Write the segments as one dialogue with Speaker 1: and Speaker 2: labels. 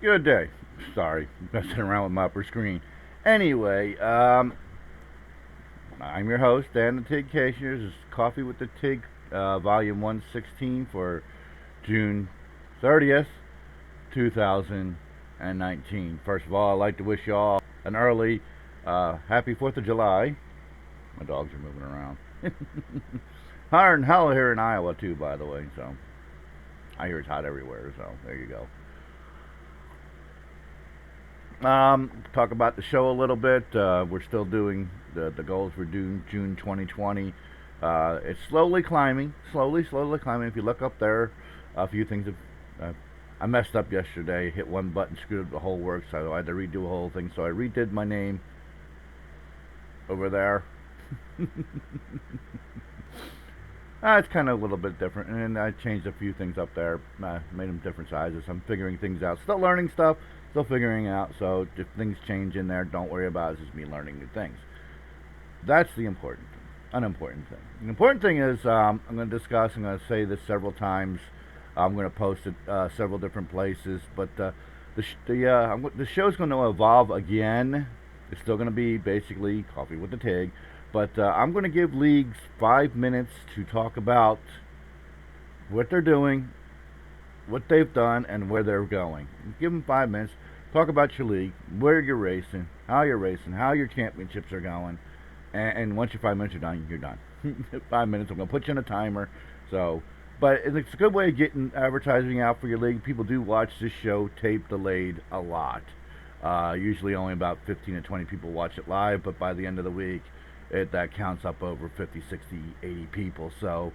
Speaker 1: Good day. Sorry, messing around with my upper screen. Anyway, I'm your host, Dan the Tigg Cashier. This is Coffee with the Tigg, Volume 116 for June 30th, 2019. First of all, I'd like to wish you all an early, happy 4th of July. My dogs are moving around. Hotter than hell here in Iowa, too, by the way, so I hear it's hot everywhere, so there you go. Talk about the show a little bit. We're still doing the goals for June 2020. It's slowly climbing, slowly climbing. If you look up there, a few things have. I messed up yesterday. Hit one button, screwed up the whole works. So I had to redo the whole thing. So I redid my name over there. It's kind of a little bit different, and I changed a few things up there, made them different sizes. I'm figuring things out, still learning stuff, still figuring out. So if things change in there, don't worry about it. It's just me learning new things. That's the important thing. Unimportant thing. The important thing is I'm going to discuss. I'm going to say this several times. I'm going to post it several different places, but the show's going to evolve again. It's still going to be basically Coffee with the Tigg. But I'm going to give leagues 5 minutes to talk about what they're doing, what they've done, and where they're going. Give them 5 minutes. Talk about your league, where you're racing, how your championships are going. And once your 5 minutes are done, you're done. 5 minutes. I'm going to put you on a timer. But it's a good way of getting advertising out for your league. People do watch this show tape delayed a lot. Usually only about 15 to 20 people watch it live, but by the end of the week, that counts up over 50, 60, 80 people. So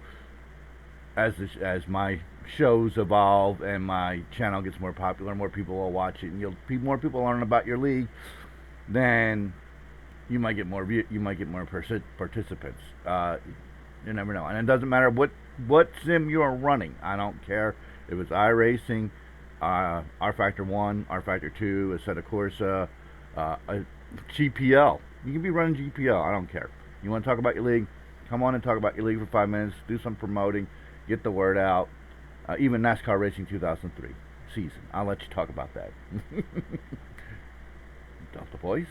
Speaker 1: as my shows evolve and my channel gets more popular, more people will watch it, and more people learn about your league, then you might get more participants. You never know, and it doesn't matter what sim you are running. I don't care if it's iRacing, rFactor 1, rFactor 2, Assetto Corsa, a GPL. You can be running GPL. I don't care. You want to talk about your league? Come on and talk about your league for 5 minutes. Do some promoting. Get the word out. Even NASCAR Racing 2003 season. I'll let you talk about that. Delta boys.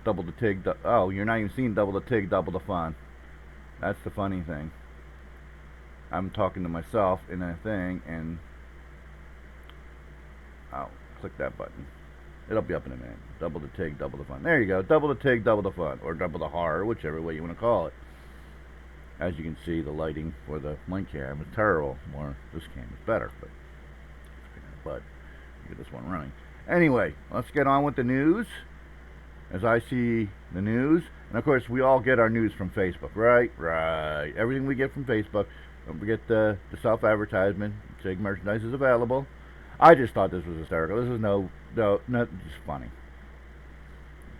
Speaker 1: Double the Tigg. Oh, you're not even seeing double the Tigg, double the fun. That's the funny thing. I'm talking to myself in a thing, and I'll click that button. It'll be up in a minute. Double the Tigg, double the fun. There you go. Double the Tigg, double the fun. Or double the horror, whichever way you want to call it. As you can see, the lighting for the link cam is terrible. This cam is better, but get this one running. Anyway, let's get on with the news. As I see the news, and of course we all get our news from Facebook, right? Right. Everything we get from Facebook. Don't forget the self-advertisement. Tigg merchandise is available. I just thought this was hysterical. This is no, just funny.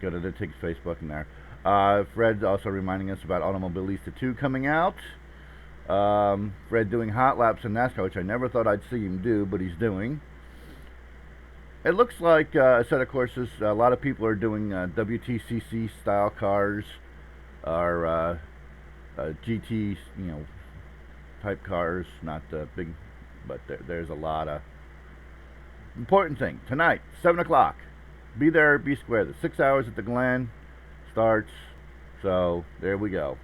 Speaker 1: Go to the Tigg's Facebook in there. Fred's also reminding us about Automobilista 2 coming out. Fred doing hot laps in NASCAR, which I never thought I'd see him do, but he's doing. It looks like a set of courses. A lot of people are doing WTCC style cars, or GT, type cars. Not big, but there's a lot of. Important thing, tonight, 7 o'clock. Be there, be square. The 6 hours at the Glen starts. So, there we go.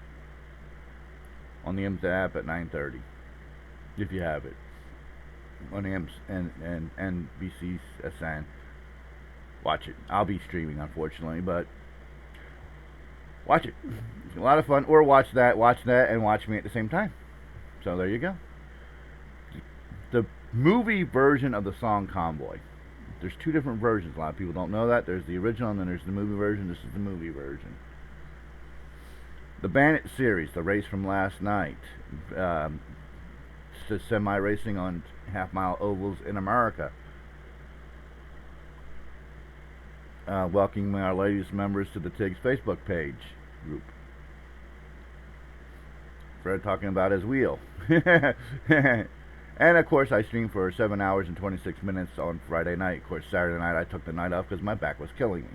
Speaker 1: On the IMSA app at 9:30. If you have it. On the IMSA and NBCSN. Watch it. I'll be streaming, unfortunately, but watch it. It's a lot of fun. Or watch that, and watch me at the same time. So, there you go. The movie version of the song Convoy. There's two different versions. A lot of people don't know that. There's the original and then there's the movie version. This is the movie version. The Bandit Series, the race from last night. Semi-racing on half-mile ovals in America. Welcoming our latest members to the Tigg's Facebook page group. Fred talking about his wheel. And of course, I streamed for 7 hours and 26 minutes on Friday night. Of course, Saturday night I took the night off because my back was killing me.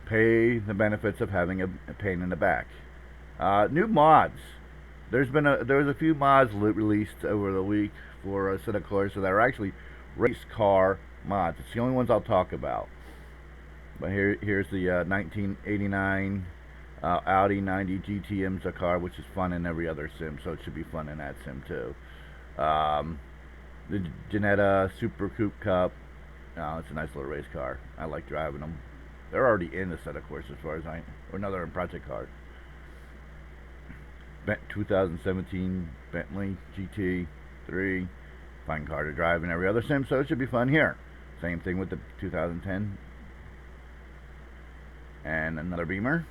Speaker 1: Pay the benefits of having a pain in the back. New mods. There was a few mods released over the week for a set of cars that are actually race car mods. It's the only ones I'll talk about. But here's the 1989 Audi 90 GT IMSA car, which is fun in every other sim, so it should be fun in that sim too. The Ginetta Super Coupe Cup. It's a nice little race car. I like driving them. They're already in the set of course, as far as or no, they're in project cars. 2017 Bentley GT3. Fun car to drive in every other sim, so it should be fun here. Same thing with the 2010. And another Beamer.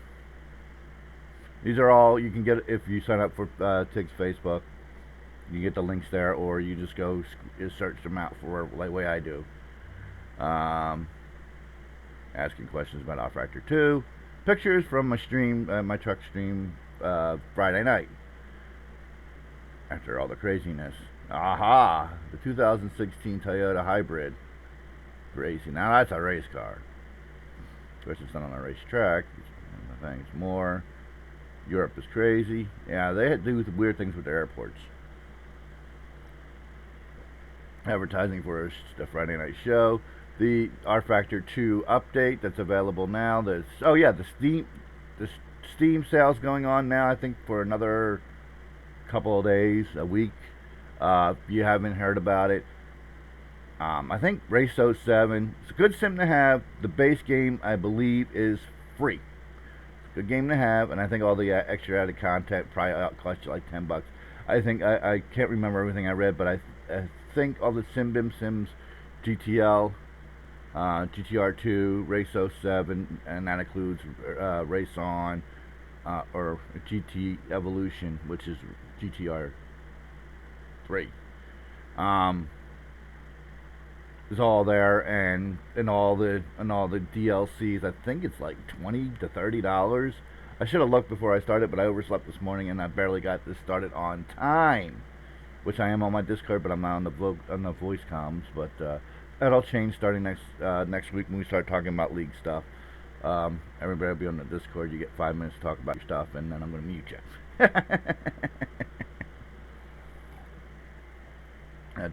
Speaker 1: These are all you can get if you sign up for Tigg's Facebook. You get the links there, or you just go search them out for the way I do. Asking questions about rFactor 2. Pictures from my stream, my truck stream Friday night. After all the craziness. Aha! The 2016 Toyota Hybrid. Crazy. Now that's a race car. Of course, it's not on a racetrack. Thanks more. Europe is crazy. Yeah, they do weird things with the airports. Advertising for a Friday night show. The rFactor 2 update that's available now. The Steam sale's going on now. I think for another couple of days, a week. If you haven't heard about it, I think Race 07. It's a good sim to have. The base game, I believe, is free. Good game to have, and I think all the extra added content probably cost you like $10. I think I can't remember everything I read, but I think all the SimBim Sims, GTL, GTR2, Race 07, and that includes Race On or GT Evolution, which is GTR 3. Is all there, and all the DLCs. I think it's like $20 to $30. I should have looked before I started, but I overslept this morning and I barely got this started on time. Which I am on my Discord, but I'm not on the voice comms. But that'll change starting next week when we start talking about league stuff. Everybody will be on the Discord. You get 5 minutes to talk about your stuff, and then I'm going to mute you.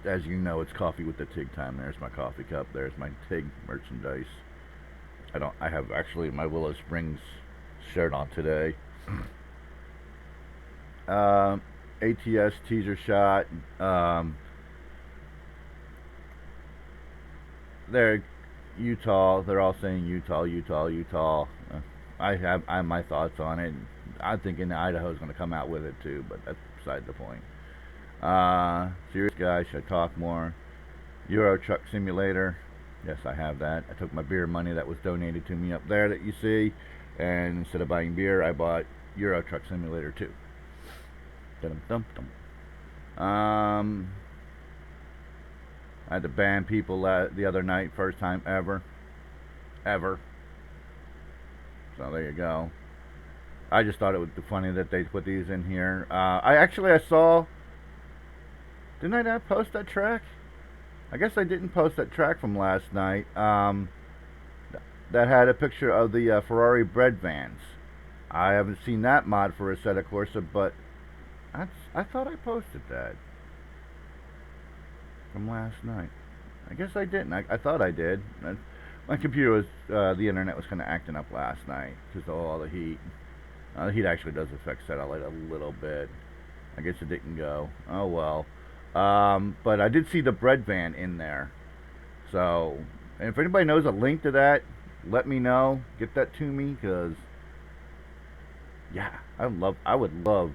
Speaker 1: As you know, it's coffee with the Tigg time. There's my coffee cup. There's my Tigg merchandise. I have actually my Willow Springs shirt on today. ATS teaser shot. They're Utah. They're all saying Utah. I have my thoughts on it. I'm thinking Idaho's going to come out with it too, but that's beside the point. Serious guy, should I talk more? Euro Truck Simulator. Yes, I have that. I took my beer money that was donated to me up there that you see, and instead of buying beer, I bought Euro Truck Simulator 2. I had to ban people the other night, first time ever. So there you go. I just thought it would be funny that they put these in here. I saw. Didn't I not post that track? I guess I didn't post that track from last night. That had a picture of the Ferrari bread vans. I haven't seen that mod for a set of Corsa, but I thought I posted that from last night. I guess I didn't. I thought I did. My computer was, the internet was kind of acting up last night because of all the heat. The heat actually does affect satellite a little bit. I guess it didn't go. Oh well. But I did see the bread van in there. So, and if anybody knows a link to that, let me know. Get that to me, because yeah, I would love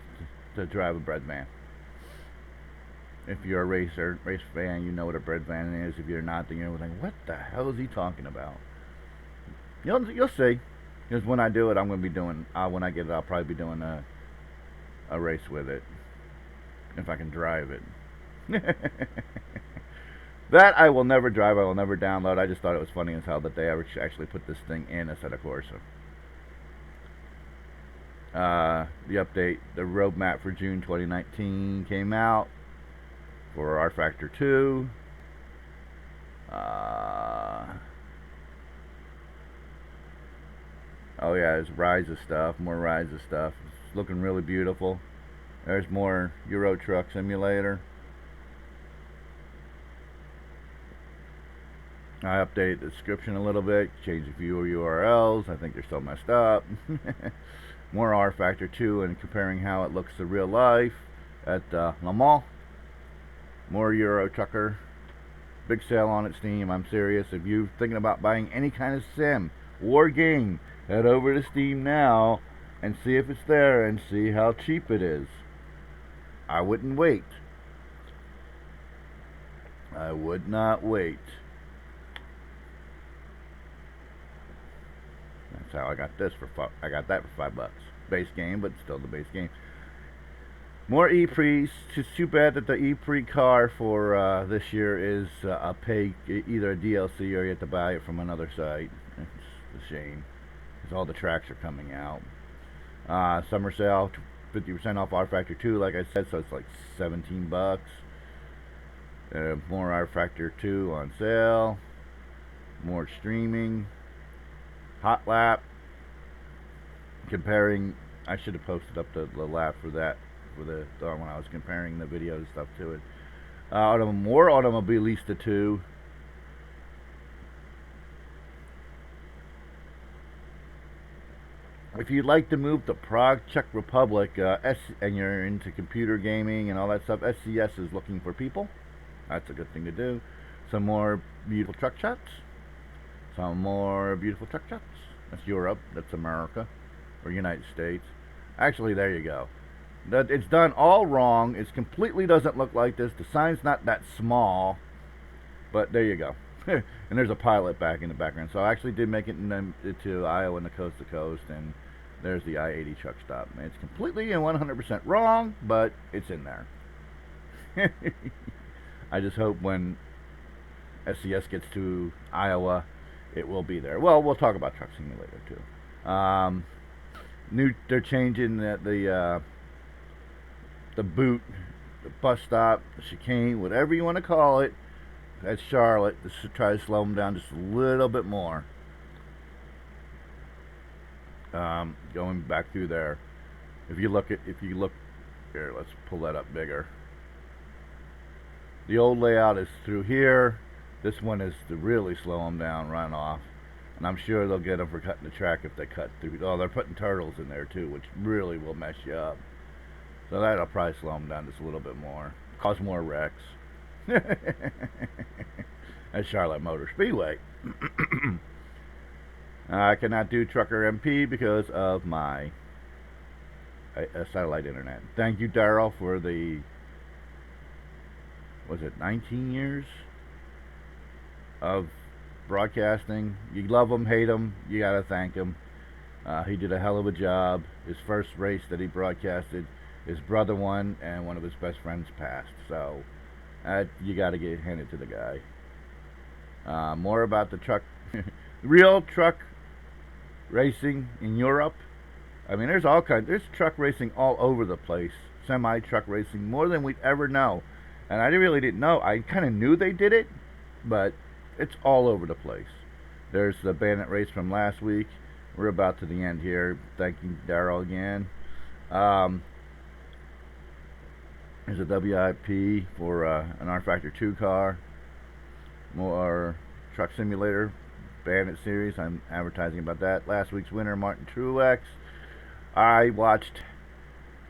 Speaker 1: to drive a bread van. If you're a race fan, you know what a bread van is. If you're not, then you're like, what the hell is he talking about? You'll see. Because when I do it, I'm going to be doing, when I get it, I'll probably be doing a race with it. If I can drive it. That I will never drive, I will never download. I just thought it was funny as hell that they ever actually put this thing in a set of Corsa. The update, the roadmap for June 2019 came out for rFactor 2. Oh yeah, there's Rise of stuff, more Rise of stuff. It's looking really beautiful. There's more Euro Truck Simulator. I updated the description a little bit, changed a few URLs. I think they're still messed up. More rFactor 2 and comparing how it looks to real life at Le Mans. More Euro Trucker. Big sale on it, Steam. I'm serious. If you're thinking about buying any kind of sim or game, head over to Steam now and see if it's there and see how cheap it is. I wouldn't wait. I would not wait. That's how I got this for I got that for $5. Base game, but still the base game. More E-Pre's. It's too bad that the E-Pre car for this year is a pay, either a DLC or you have to buy it from another site. It's a shame, because all the tracks are coming out. Summer sale, 50% off rFactor 2, like I said, so it's like $17. More rFactor 2 on sale. More streaming. Hot lap. Comparing, I should have posted up the lap for that, for the when I was comparing the video and stuff to it. More Automobilista 2. If you'd like to move to Prague, Czech Republic, and you're into computer gaming and all that stuff, SCS is looking for people. That's a good thing to do. Some more beautiful truck shots. Some more beautiful truck shots. That's Europe. That's America. Or United States. Actually, there you go. It's done all wrong. It completely doesn't look like this. The sign's not that small. But there you go. And there's a pilot back in the background. So I actually did make it to Iowa and the coast to coast. And there's the I-80 truck stop. It's completely and 100% wrong, but it's in there. I just hope when SCS gets to Iowa, it will be there. Well, we'll talk about Truck Simulator too. They're changing the boot, the bus stop, the chicane, whatever you want to call it, at Charlotte, to try to slow them down just a little bit more. Going back through there, if you look here, let's pull that up bigger. The old layout is through here. This one is to really slow them down, run off. And I'm sure they'll get them for cutting the track if they cut through. Oh, they're putting turtles in there too, which really will mess you up. So that'll probably slow them down just a little bit more. Cause more wrecks. At Charlotte Motor Speedway. I cannot do Trucker MP because of my satellite internet. Thank you, Daryl, for the, was it 19 years of broadcasting? You love him, hate him, you gotta thank him. He did a hell of a job. His first race that he broadcasted, his brother won and one of his best friends passed. So you gotta hand it to the guy. More about the truck, real truck racing in Europe. I mean, there's all kinds. There's truck racing all over the place. Semi-truck racing, more than we'd ever know. And I really didn't know. I kind of knew they did it, but it's all over the place. There's the Bandit race from last week. We're about to the end here. Thank you, Daryl, again. There's a WIP for an rFactor 2 car. More Truck Simulator Bandit series. I'm advertising about that. Last week's winner, Martin Truex. I watched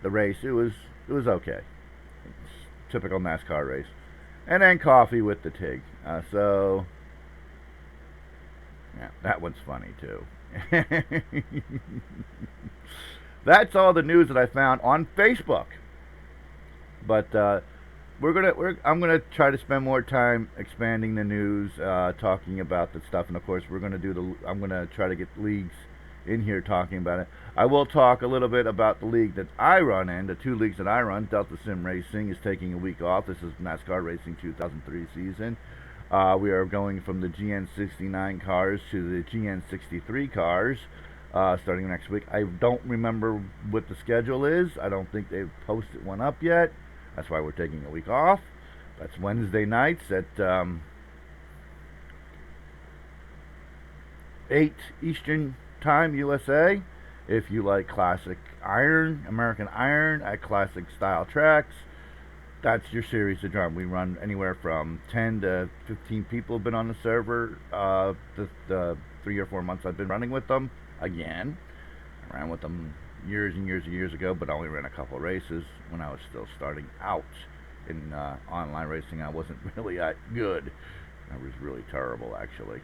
Speaker 1: the race. It was okay. It's typical NASCAR race. And then coffee with the Tigg. So yeah, that one's funny too. That's all the news that I found on Facebook. But I'm gonna try to spend more time expanding the news, talking about the stuff, and of course I'm gonna try to get leagues in here talking about it. I will talk a little bit about the league that I run in. The two leagues that I run, Delta Sim Racing is taking a week off. This is NASCAR Racing 2003 season. We are going from the GN69 cars to the GN63 cars starting next week. I don't remember what the schedule is. I don't think they've posted one up yet. That's why we're taking a week off. That's Wednesday nights at 8 Eastern Time, USA. If you like classic iron, American iron at classic style tracks, that's your series to run. We run anywhere from 10 to 15 people have been on the server the 3 or 4 months I've been running with them. Again, I ran with them years and years and years ago, but I only ran a couple of races when I was still starting out in online racing. I wasn't really that good. I was really terrible, actually.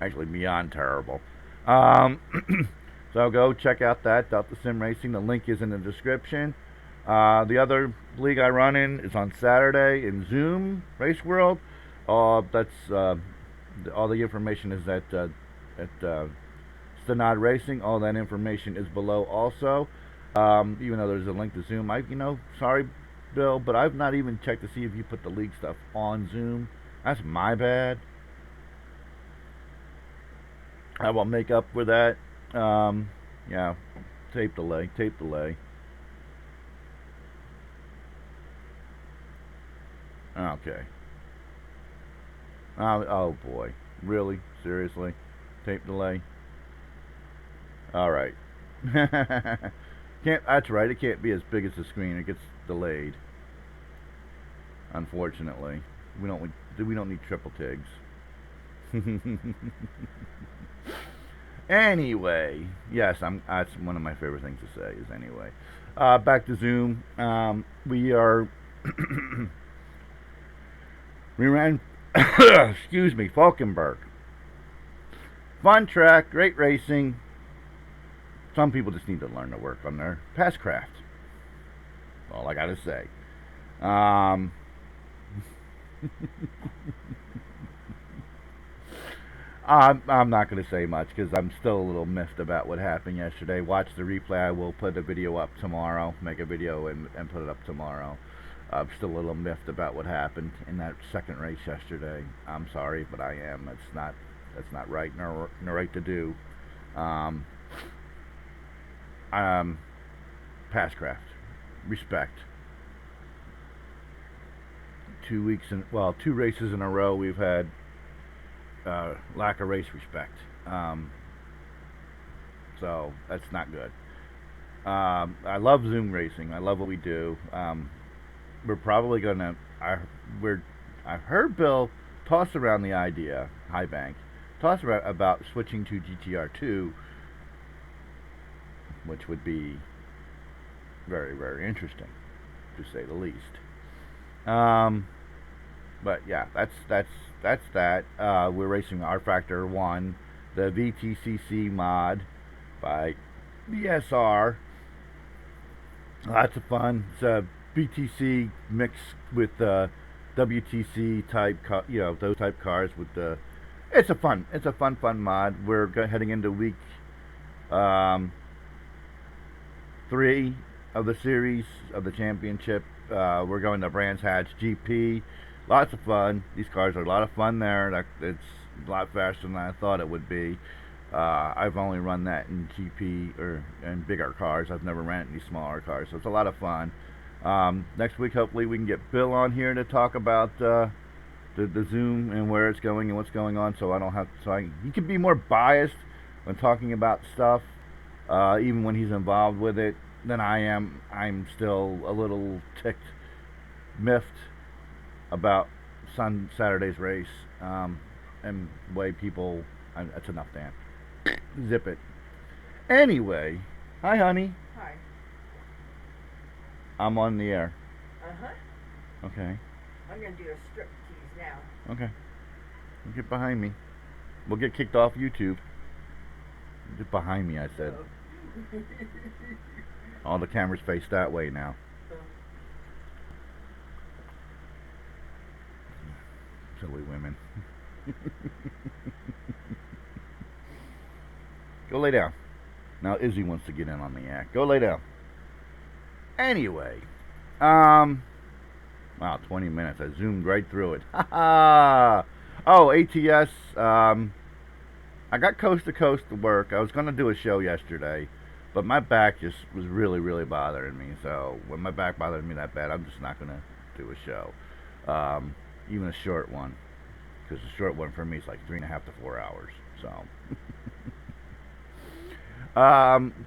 Speaker 1: Actually, beyond terrible. So go check out that, Delta Sim Racing. The link is in the description. The other league I run in is on Saturday in Zoom Race World. That's all the information is at Stenod Racing. All that information is below also. Even though there's a link to Zoom, sorry, Bill, but I've not even checked to see if you put the league stuff on Zoom. That's my bad. I will make up for that. Yeah, tape delay. Okay. Oh boy, really? Seriously? Tape delay? All right. Can't. That's right. It can't be as big as the screen. It gets delayed. Unfortunately, we don't need triple Tiggs. Anyway, yes, that's one of my favorite things to say. Is anyway. Back to Zoom. We are. We ran. Excuse me, Falkenberg. Fun track, great racing. Some people just need to learn to work on their past craft. All I gotta say. I'm not going to say much because I'm still a little miffed about what happened yesterday. Watch the replay. I will put a video up tomorrow. Make a video and put it up tomorrow. I'm still a little miffed about what happened in that second race yesterday. I'm sorry, but I am. That's not right nor right to do. Passcraft, respect. 2 races in a row we've had lack of race respect. So that's not good. I love Zoom racing. I love what we do. We're probably gonna. I've heard Bill toss around the idea, High Bank, toss around about switching to GTR2, which would be very, very interesting, to say the least. But yeah, that's that. We're racing rFactor 1, the VTCC mod by BSR. Lots of fun. It's a BTC mixed with WTC type, those type cars with the. It's a fun mod. We're heading into week 3 of the series of the championship. We're going to Brands Hatch GP. Lots of fun. These cars are a lot of fun there. It's a lot faster than I thought it would be. I've only run that in GP or in bigger cars. I've never ran any smaller cars, so it's a lot of fun. Next week, hopefully, we can get Bill on here to talk about the Zoom and where it's going and what's going on. So I don't have. He can be more biased when talking about stuff, even when he's involved with it, than I am. I'm still a little ticked, miffed about Saturday's race, and way people. That's enough, Dan. Zip it. Anyway, hi, honey.
Speaker 2: Hi.
Speaker 1: I'm on the air.
Speaker 2: Uh-huh.
Speaker 1: Okay.
Speaker 2: I'm going to do a strip tease now.
Speaker 1: Okay. Get behind me. We'll get kicked off YouTube. Get behind me, I said.
Speaker 2: Oh.
Speaker 1: All the cameras face that way now. Silly women. Go lay down. Now Izzy wants to get in on the act. Go lay down. Anyway, wow, 20 minutes. I zoomed right through it. Oh, ATS. I got coast to coast to work. I was gonna do a show yesterday, but my back just was really, really bothering me. So when my back bothered me that bad, I'm just not gonna do a show, even a short one, because the short one for me is like 3.5 to 4 hours. So.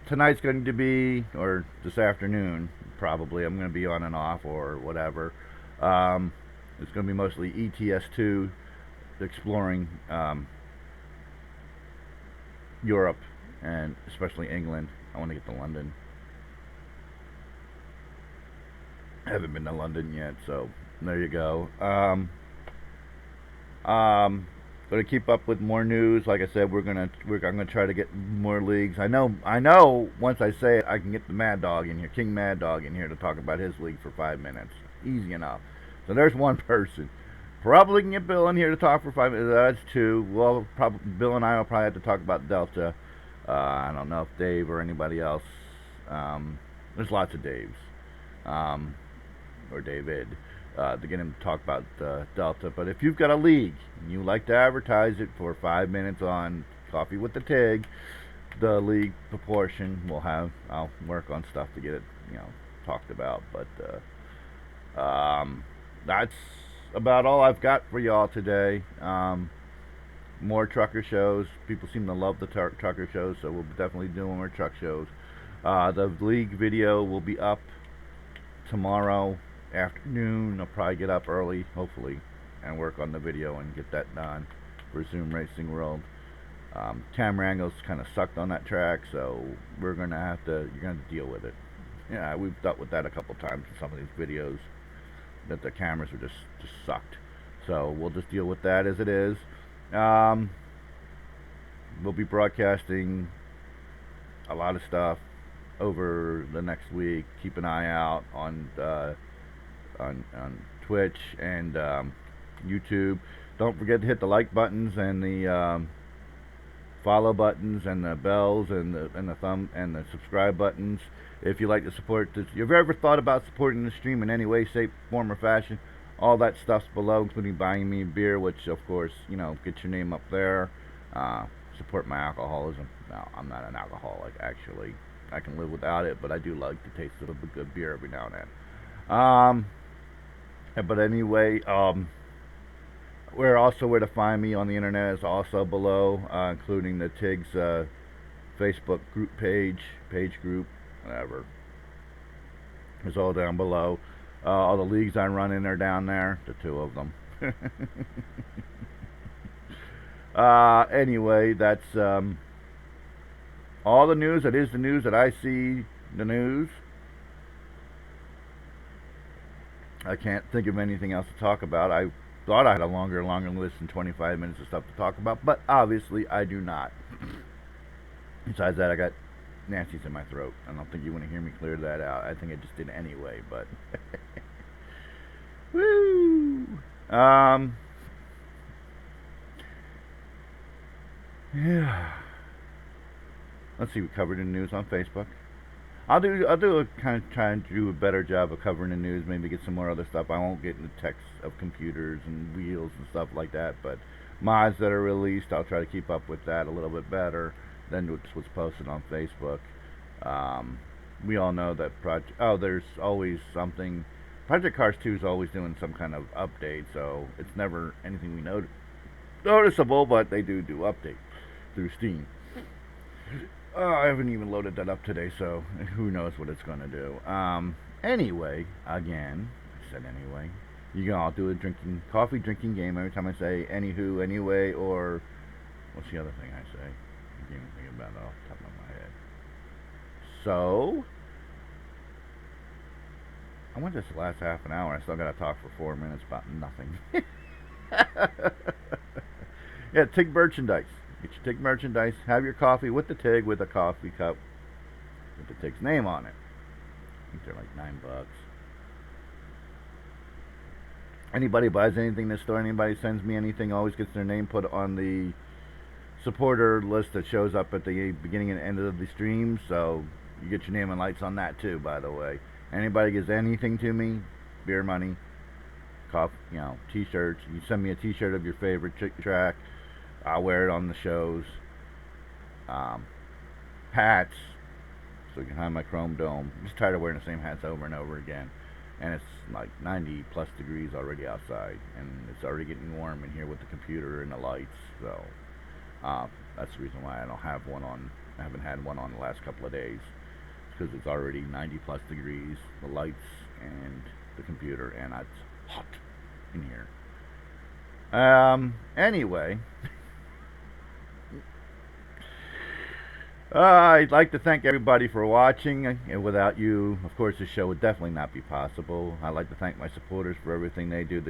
Speaker 1: Tonight's going to be, or this afternoon, probably. I'm going to be on and off or whatever. It's going to be mostly ETS2, exploring Europe and especially England. I want to get to London. I haven't been to London yet, so there you go. Going to keep up with more news. Like I said, I'm gonna try to get more leagues. I know. Once I say it, I can get the Mad Dog in here, King Mad Dog in here to talk about his league for 5 minutes. Easy enough. So there's one person. Probably can get Bill in here to talk for 5 minutes. That's two. Well, probably Bill and I will probably have to talk about Delta. I don't know if Dave or anybody else. There's lots of Daves, or David. To get him to talk about Delta. But if you've got a league and you like to advertise it for 5 minutes on Coffee with the Tigg, the league proportion I'll work on stuff to get it, talked about. But that's about all I've got for y'all today. More trucker shows. People seem to love the trucker shows, so we'll definitely do more truck shows. The league video will be up tomorrow afternoon. I'll probably get up early, hopefully, and work on the video and get that done for Zoom Racing World. Tamrango's kind of sucked on that track, so you're gonna have to deal with it. Yeah, we've dealt with that a couple times in some of these videos, that the cameras were just sucked. So we'll just deal with that as it is. We'll be broadcasting a lot of stuff over the next week. Keep an eye out on Twitch and YouTube. Don't forget to hit the like buttons and the follow buttons and the bells and the thumb and the subscribe buttons. If you like to support this, if you've ever thought about supporting the stream in any way, shape, form, or fashion, all that stuff's below, including buying me a beer, which of course, get your name up there. Support my alcoholism. No, I'm not an alcoholic, actually. I can live without it, but I do like the taste of a good beer every now and then. But anyway, where to find me on the internet is also below, including the Tigg's Facebook group page group, whatever. It's all down below. All the leagues I run in are down there, the two of them. Anyway, that's all the news. It is the news that I see the news. I can't think of anything else to talk about. I thought I had a longer list than 25 minutes of stuff to talk about, but obviously I do not. Besides that, I got nasties in my throat. I don't think you want to hear me clear that out. I think I just did anyway, but woo! Yeah. Let's see. We covered the news on Facebook. I'll do a kind of try and do a better job of covering the news. Maybe get some more other stuff. I won't get into text of computers and wheels and stuff like that. But mods that are released, I'll try to keep up with that a little bit better than what's posted on Facebook. We all know that there's always something. Project Cars 2 is always doing some kind of update, so it's never anything we noticeable. But they do updates through Steam. I haven't even loaded that up today, so who knows what it's going to do. Anyway, again, I said anyway. You can all do a coffee drinking game every time I say anywho, anyway, or what's the other thing I say? I can't even think about it off the top of my head. So, I went this last half an hour. I still got to talk for 4 minutes about nothing. Yeah, Tigg merchandise. Get your Tigg merchandise. Have your coffee with the Tigg with a coffee cup with the Tigg's name on it. I think they're like $9. Anybody buys anything in the store, anybody sends me anything, always gets their name put on the supporter list that shows up at the beginning and end of the stream, so you get your name and lights on that too, by the way. Anybody gives anything to me, beer money, coffee, t-shirts. You send me a t-shirt of your favorite track, I'll wear it on the shows. Hats, so you can hide my chrome dome. I'm just tired of wearing the same hats over and over again. And it's like 90 plus degrees already outside, and it's already getting warm in here with the computer and the lights. So that's the reason why I don't have one on. I haven't had one on the last couple of days, because it's already 90 plus degrees, the lights and the computer, and it's hot in here. Anyway. I'd like to thank everybody for watching. And without you, of course, the show would definitely not be possible. I'd like to thank my supporters for everything they do.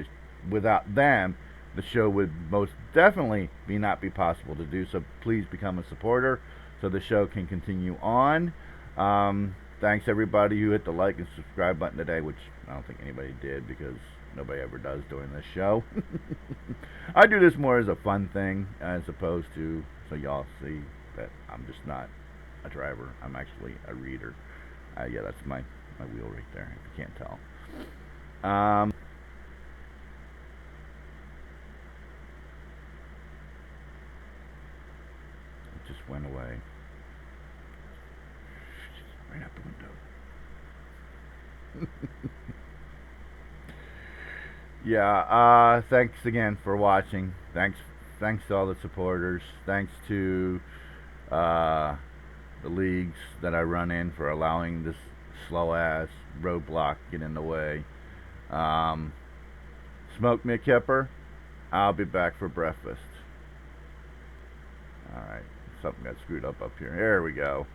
Speaker 1: Without them, the show would most definitely not be possible to do. So please become a supporter so the show can continue on. Thanks everybody who hit the like and subscribe button today, which I don't think anybody did, because nobody ever does during this show. I do this more as a fun thing as opposed to so y'all see that I'm just not a driver. I'm actually a reader. Yeah, that's my wheel right there, if you can't tell. It just went away. Right out the window. Yeah, thanks again for watching. Thanks to all the supporters. Thanks to the leagues that I run in for allowing this slow ass roadblock get in the way. Smoke me a kipper. I'll be back for breakfast. Alright, something got screwed up here. There we go.